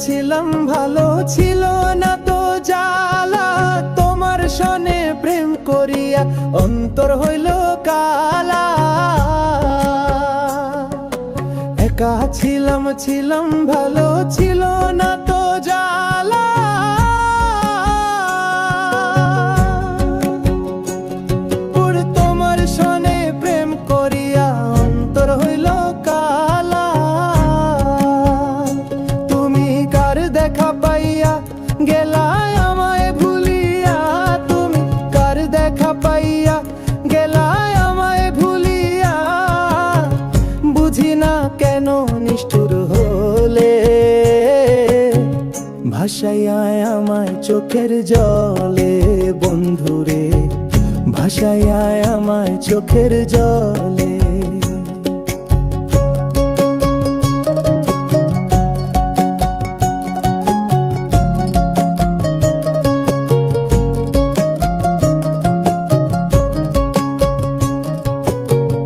ছিলাম ভালো, ছিল না তো জ্বালা। তোমার সনে প্রেম করিয়া অন্তর হইল কালা। একা ছিলাম ভালো, ছিল না তো জ্বালা। তোমার সনে প্রেম করিয়া অন্তর হইল কালা। তুমি কার দেখা পাইয়া গেলায় আমায় ভুলিয়া। তুমি কার দেখা পাইয়া গেলায় আমায় ভুলিয়া। বুঝি না কেন নিষ্ঠুর হলে, ভাসাইয়ায় আমায় চোখের জলে। বন্ধুরে ভাসাইয়ায় আমায় চোখের জলে।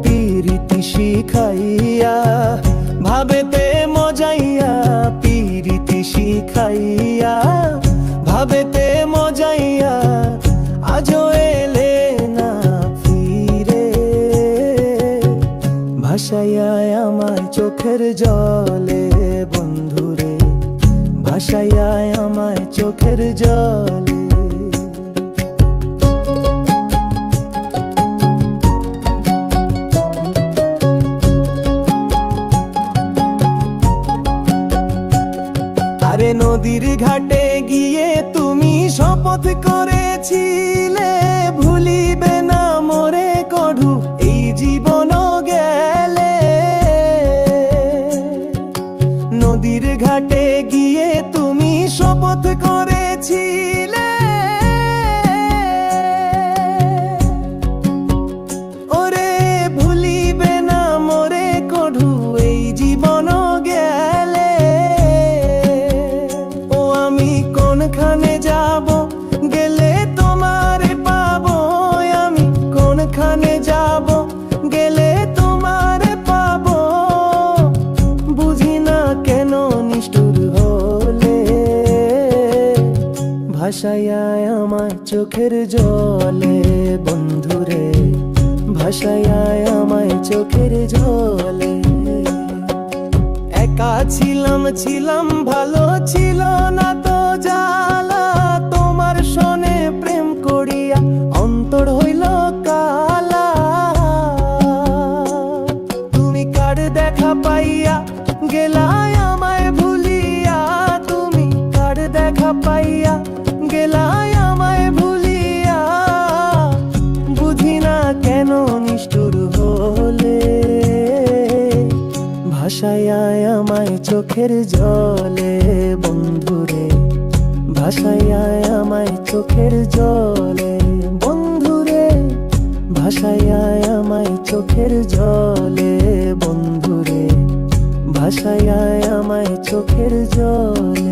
পিরিতি শিখাইয়া ভাবেতে মজাইয়া। পিরিতি শিখাইয়া ভাবেতে মজাইয়া। আজও এলে না ফিরে, ভাসাইয়ায় আমায় চোখের জলে। বন্ধুরে ভাসাইয়ায় আমায় চোখের জলে। আরে নদীর ঘাটে গিয়ে তুমি শপথ করেছিলে, ভুলিবে না মোরে কঢু এই জীবন গেলে। নদীর ঘাটে গিয়ে তুমি শপথ করেছিলে, ওরে ভুলিবে না মোরে কঢু এই জীবন গেলে। ও আমি কোনখানে যাব গেলে তোমারে পাবো। আমি কোনখানে যাব গেলে তোমারে পাবো। বুঝি না কেন নিষ্ঠুর হলে, ভাসাইয়ায় আমায় চোখের জলে। বন্ধুরে ভাসাইয়ায় আমায় চোখের জলে। একা ছিলাম ভালো, ছিল না তো জ্বালা। তোমার সনে প্রেম করিয়া অন্তর হইল কালা। তুমি কার দেখা পাইয়া গেলায় আমায় ভুলিয়া। তুমি কার দেখা পাইয়া গেলায় আমায় ভুলিয়া। বুঝি না কেন নিষ্ঠুর হলে, ভাসাইয়ায় আমায় চোখের জলে। বন্ধুরে ভাসাইয়ায় আমায় চোখের জলে। বন্ধুরে ভাসাইয়ায় আমায় চোখের জলে। বন্ধুরে ভাসাইয়ায় আমায় চোখের জলে।